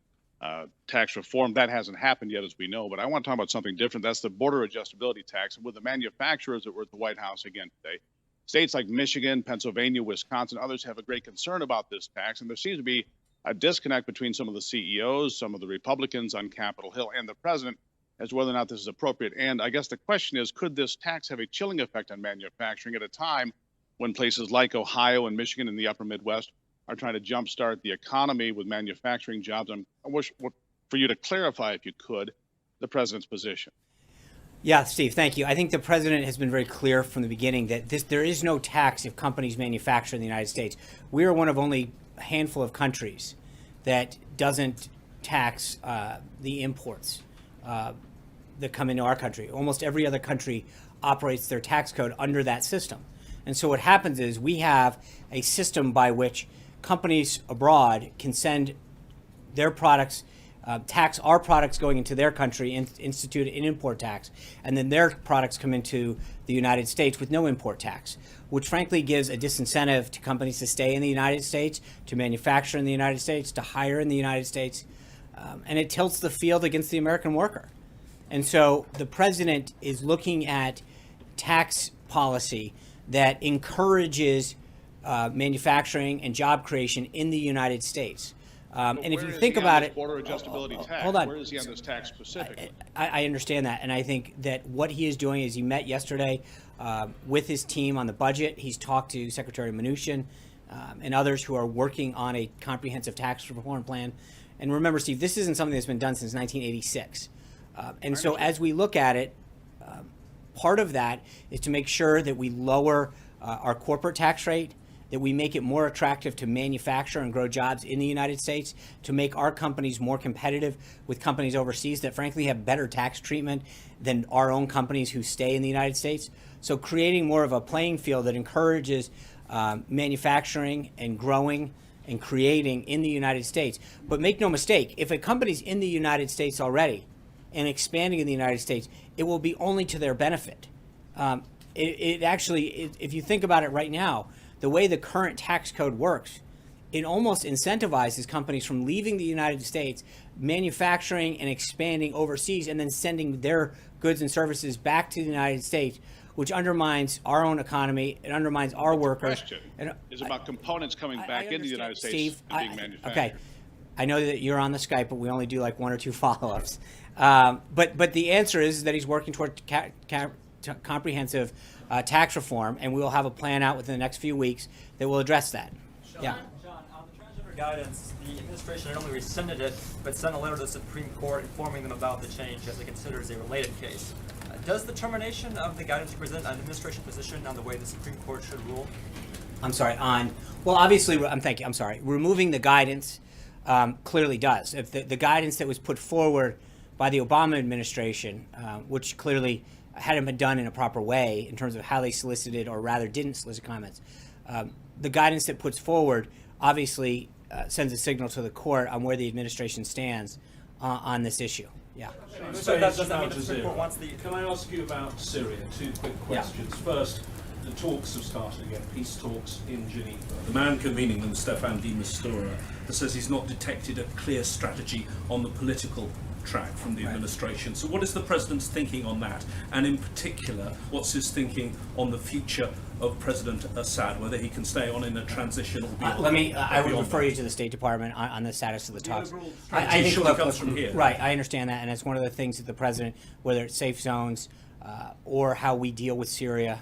tax reform. That hasn't happened yet, as we know, but I want to talk about something different. That's the border adjustability tax. And with the manufacturers that were at the White House again today, states like Michigan, Pennsylvania, Wisconsin, others have a great concern about this tax. And there seems to be a disconnect between some of the CEOs, some of the Republicans on Capitol Hill, and the president as to whether or not this is appropriate. And I guess the question is, could this tax have a chilling effect on manufacturing at a time when places like Ohio and Michigan and the upper Midwest are trying to jumpstart the economy with manufacturing jobs? I wish for you to clarify, if you could, the president's position. Yeah, Steve, thank you. I think the president has been very clear from the beginning that there is no tax if companies manufacture in the United States. We are one of only a handful of countries that doesn't tax the imports that come into our country. Almost every other country operates their tax code under that system. And so what happens is we have a system by which companies abroad can send their products, tax our products going into their country, institute an import tax, and then their products come into the United States with no import tax, which frankly gives a disincentive to companies to stay in the United States, to manufacture in the United States, to hire in the United States, and it tilts the field against the American worker. And so the president is looking at tax policy that encourages manufacturing and job creation in the United States. And if you think about it, border adjustability tax. Hold on. Where is he on this tax specifically? I understand that, and I think that what he is doing is he met yesterday with his team on the budget. He's talked to Secretary Mnuchin and others who are working on a comprehensive tax reform plan. And remember, Steve, this isn't something that's been done since 1986. And so as we look at it, part of that is to make sure that we lower our corporate tax rate, that we make it more attractive to manufacture and grow jobs in the United States, to make our companies more competitive with companies overseas that frankly have better tax treatment than our own companies who stay in the United States. So creating more of a playing field that encourages manufacturing and growing and creating in the United States. But make no mistake, if a company's in the United States already and expanding in the United States, it will be only to their benefit. It actually, if you think about it right now, the way the current tax code works, it almost incentivizes companies from leaving the United States, manufacturing and expanding overseas, and then sending their goods and services back to the United States, which undermines our own economy. It undermines our workers. The question is about components coming back into the United States, Steve, and being manufactured. Okay, I know that you're on the Skype, but we only do like one or two follow-ups. But the answer is that he's working toward comprehensive tax reform, and we will have a plan out within the next few weeks that will address that. Sean, on the transgender guidance, the administration not only rescinded it, but sent a letter to the Supreme Court informing them about the change as it considers a related case. Does the termination of the guidance represent an administration position on the way the Supreme Court should rule? I'm sorry, well, obviously, thank you, I'm sorry. Removing the guidance clearly does. If the guidance that was put forward by the Obama administration, which clearly hadn't been done in a proper way in terms of how they solicited, or rather didn't solicit comments, the guidance that puts forward obviously sends a signal to the court on where the administration stands on this issue. Yeah. So does that mean the Supreme Court wants the... Can I ask you about Syria? Two quick questions. Yeah. First, the talks have started again, peace talks in Geneva. The man convening them, Staffan de Mistura, says he's not detected a clear strategy on the political track from the administration. So what is the president's thinking on that? And in particular, what's his thinking on the future of President Assad, whether he can stay on in a transition or beyond? I would refer you to the State Department on the status of the talks. I think it comes from here. Right, I understand that, and it's one of the things that the president, whether it's safe zones, or how we deal with Syria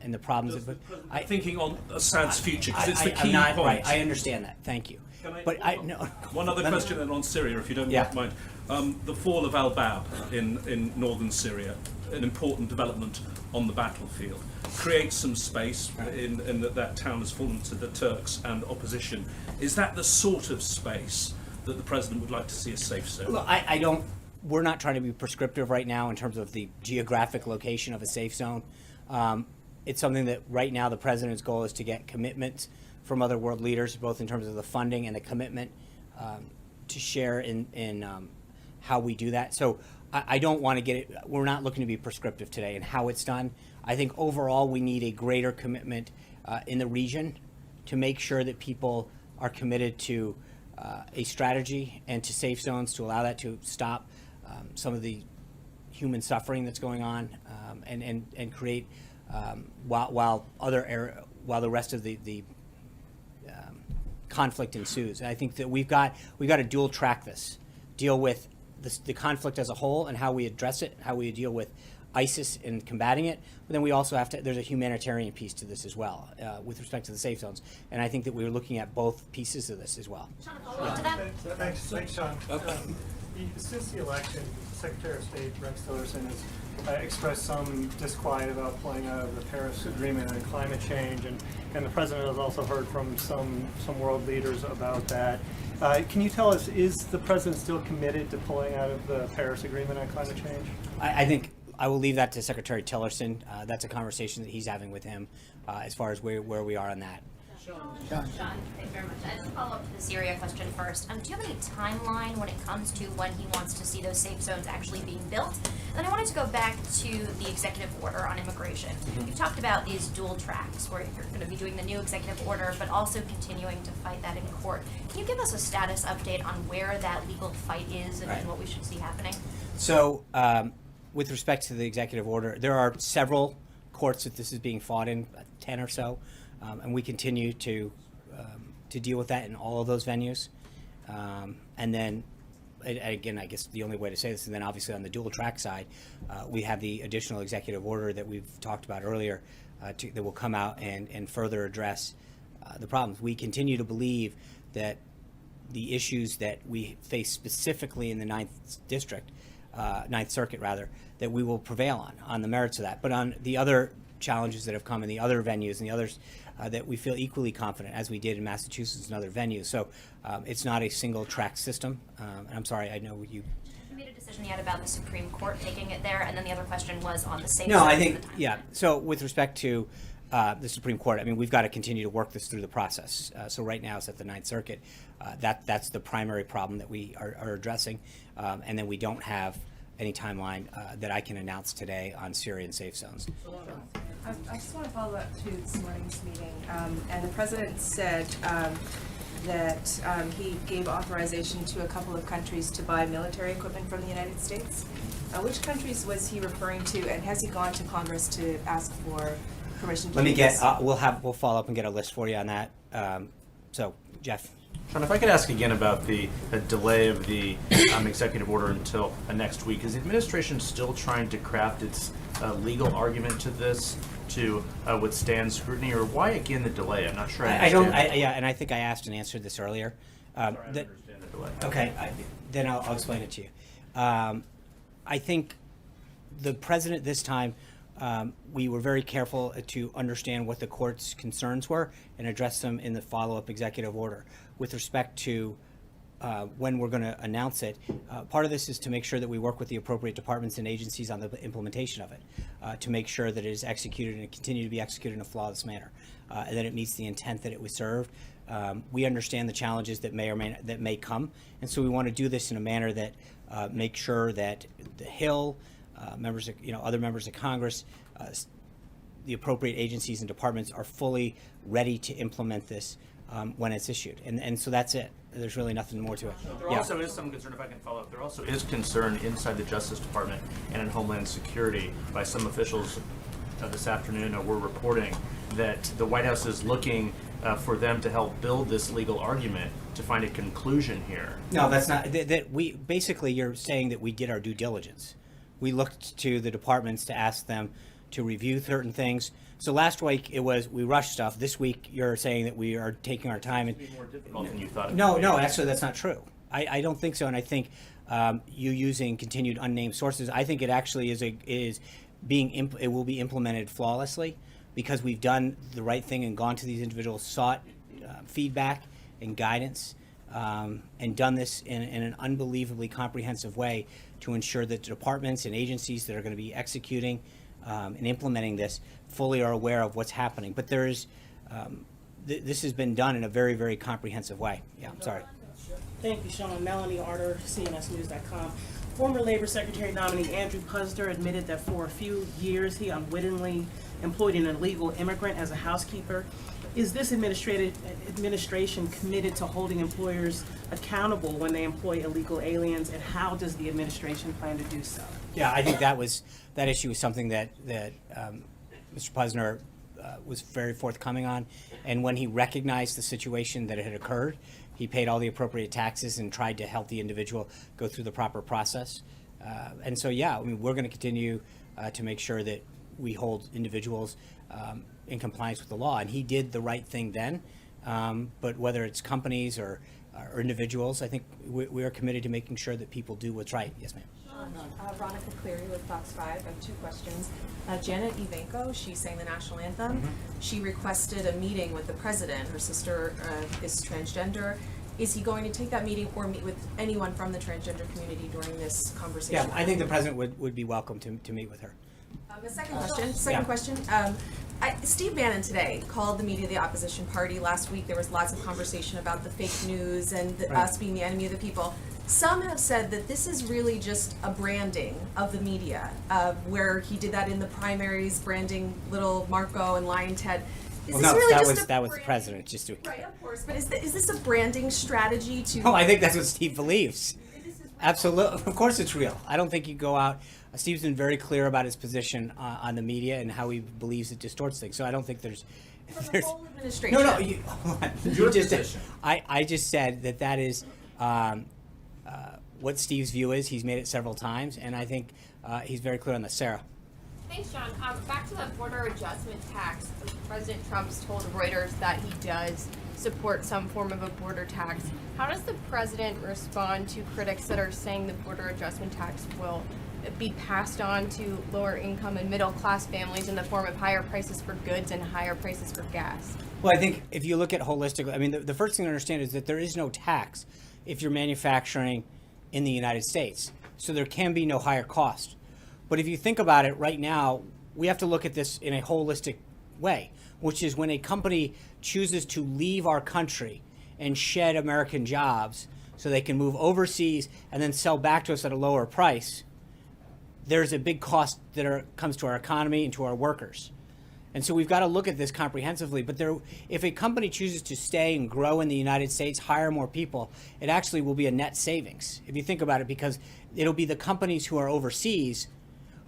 and the problems. I'm thinking on Assad's future, because it's the I'm key not, point. right, I understand that. Thank you. One other question then on Syria, if you don't mind. The fall of al-Bab in northern Syria, an important development on the battlefield, creates some space in that town has fallen to the Turks and opposition. Is that the sort of space that the president would like to see a safe zone? Look, I don't. We're not trying to be prescriptive right now in terms of the geographic location of a safe zone. It's something that right now the president's goal is to get commitments from other world leaders, both in terms of the funding and the commitment to share in how we do that. So I don't want to get it. We're not looking to be prescriptive today in how it's done. I think overall we need a greater commitment in the region to make sure that people are committed to a strategy and to safe zones to allow that to stop some of the human suffering that's going on and create while the rest of the conflict ensues. And I think that we've got to dual track this, deal with the conflict as a whole and how we address it, how we deal with ISIS in combating it, but then we also have to, there's a humanitarian piece to this as well, with respect to the safe zones. And I think that we're looking at both pieces of this as well. Thanks, Sean. Since the election, Secretary of State Rex Tillerson has expressed some disquiet about pulling out of the Paris Agreement and climate change, and the President has also heard from some world leaders about that. Can you tell us, is the President still committed to pulling out of the Paris Agreement on climate change? I think I will leave that to Secretary Tillerson. That's a conversation that he's having with him as far as where we are on that. Sean, thank you very much. As a follow-up to the Syria question first, do you have any timeline when it comes to when he wants to see those safe zones actually being built? And then I wanted to go back to the executive order on immigration. You've talked about these dual tracks where you're going to be doing the new executive order, but also continuing to fight that in court. Can you give us a status update on where that legal fight is and what we should see happening? So, with respect to the executive order, there are several courts that this is being fought in, 10 or so. And we continue to deal with that in all of those venues. And then, again, I guess the only way to say this, and then obviously on the dual track side, we have the additional executive order that we've talked about earlier that will come out and further address the problems. We continue to believe that the issues that we face specifically in the Ninth Circuit, that we will prevail on the merits of that. But on the other challenges that have come in the other venues and the others that we feel equally confident, as we did in Massachusetts and other venues. So it's not a single track system. And I'm sorry, I know you Made a decision yet about the Supreme Court taking it there, and then the other question was on the safe No, zones I and think, the time. yeah. So with respect to the Supreme Court, I mean, we've got to continue to work this through the process. So right now it's at the Ninth Circuit. That's the primary problem that we are addressing. And then we don't have any timeline that I can announce today on Syrian safe zones. I just want to follow up to this morning's meeting, and the President said that he gave authorization to a couple of countries to buy military equipment from the United States. Which countries was he referring to, and has he gone to Congress to ask for permission to Let me do get, this? we'll follow up and get a list for you on that. So, Jeff. Sean, if I could ask again about the delay of the executive order until next week. Is the administration still trying to craft its legal argument to this to withstand scrutiny, or why again the delay? I'm not sure I understand. Yeah, and I think I asked and answered this earlier. Sorry, I don't understand the delay. Okay, then I'll explain it to you. I think the president this time, we were very careful to understand what the court's concerns were and address them in the follow-up executive order. With respect to when we're going to announce it, part of this is to make sure that we work with the appropriate departments and agencies on the implementation of it, to make sure that it is executed and continue to be executed in a flawless manner, and that it meets the intent that it was served. We understand the challenges that may come, and so we want to do this in a manner that makes sure that the Hill, members of, other members of Congress, the appropriate agencies and departments are fully ready to implement this when it's issued. And so that's it. There's really nothing more to it. There also is some concern, if I can follow up, there also is concern inside the Justice Department and in Homeland Security by some officials this afternoon were reporting that the White House is looking for them to help build this legal argument to find a conclusion here. No, that's not. That we basically, you're saying that we did our due diligence. we looked to the departments to ask them to review certain things. So last week it was we rushed stuff. This week you're saying that we are taking our time. It's more difficult than you thought. No, actually that's not true. I don't think so, and I think you using continued unnamed sources. I think it actually it will be implemented flawlessly because we've done the right thing and gone to these individuals, sought feedback and guidance, and done this in an unbelievably comprehensive way to ensure that departments and agencies that are going to be executing and implementing this fully are aware of what's happening. But there is, this has been done in a very, very comprehensive way. Yeah, I'm sorry. Thank you, Sean. Melanie Arter, CNSNews.com. Former Labor Secretary nominee Andrew Puzder admitted that for a few years he unwittingly employed an illegal immigrant as a housekeeper. Is this administration committed to holding employers accountable when they employ illegal aliens, and how does the administration plan to do so? Yeah, I think that issue was something that Mr. Puzder was very forthcoming on, and when he recognized the situation that it had occurred, he paid all the appropriate taxes and tried to help the individual go through the proper process. And so, yeah, I mean, we're going to continue to make sure that we hold individuals in compliance with the law. And he did the right thing then. But whether it's companies or individuals, I think we are committed to making sure that people do what's right. Yes, ma'am. Veronica Cleary with Fox 5. I have two questions. Janet Ivanko, she sang the national anthem. Mm-hmm. She requested a meeting with the president. Her sister is transgender. Is he going to take that meeting or meet with anyone from the transgender community during this conversation? Yeah, I think the president would be welcome to meet with her. The second question. Steve Bannon today called the media the opposition party. Last week there was lots of conversation about the fake news and us being the enemy of the people. Some have said that this is really just a branding of the media, where he did that in the primaries, branding little Marco and Lion Ted. That was the president, just to. Right, of course. But is this a branding strategy to? Oh, I think that's what Steve believes. Absolutely, of course it's real. I don't think you go out. Steve's been very clear about his position on the media and how he believes it distorts things. So I don't think there's. The whole administration. No. You just said, I just said that is what Steve's view is. He's made it several times, and I think he's very clear on this. Sarah. Thanks, John. Back to the border adjustment tax. President Trump's told Reuters that he does support some form of a border tax. How does the president respond to critics that are saying the border adjustment tax will be passed on to lower income and middle class families in the form of higher prices for goods and higher prices for gas? Well, I think if you look at holistically, I mean, the first thing to understand is that there is no tax if you're manufacturing in the United States. So there can be no higher cost. But if you think about it right now, we have to look at this in a holistic way, which is when a company chooses to leave our country and shed American jobs so they can move overseas and then sell back to us at a lower price, there's a big cost that comes to our economy and to our workers. And so we've got to look at this comprehensively. But if a company chooses to stay and grow in the United States, hire more people, it actually will be a net savings, if you think about it, because it'll be the companies who are overseas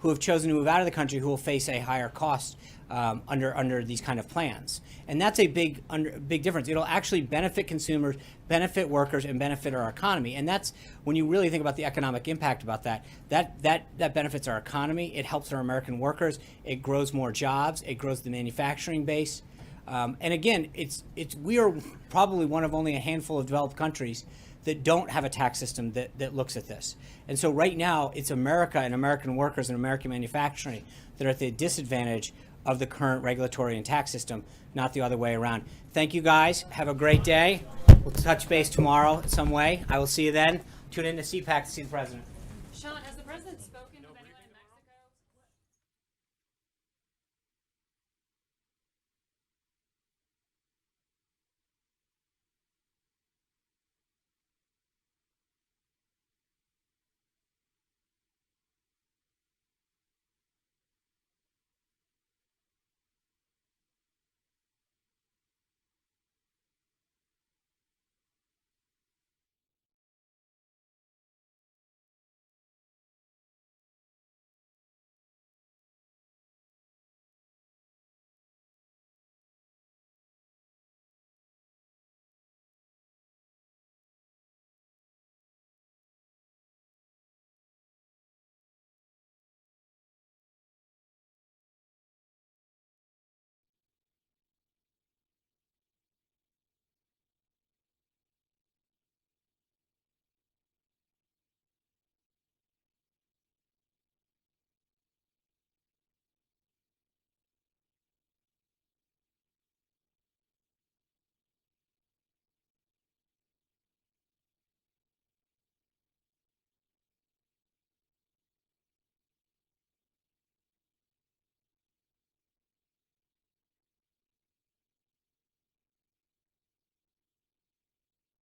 who have chosen to move out of the country who will face a higher cost under these kind of plans. And that's a big difference. It'll actually benefit consumers, benefit workers, and benefit our economy. And that's, when you really think about the economic impact about that benefits our economy. It helps our American workers. It grows more jobs. It grows the manufacturing base. And again, we are probably one of only a handful of developed countries that don't have a tax system that looks at this. And so right now, it's America and American workers and American manufacturing that are at the disadvantage of the current regulatory and tax system, not the other way around. Thank you, guys. Have a great day. We'll touch base tomorrow some way. I will see you then. Tune in to CPAC to see the president. Sean, as the president's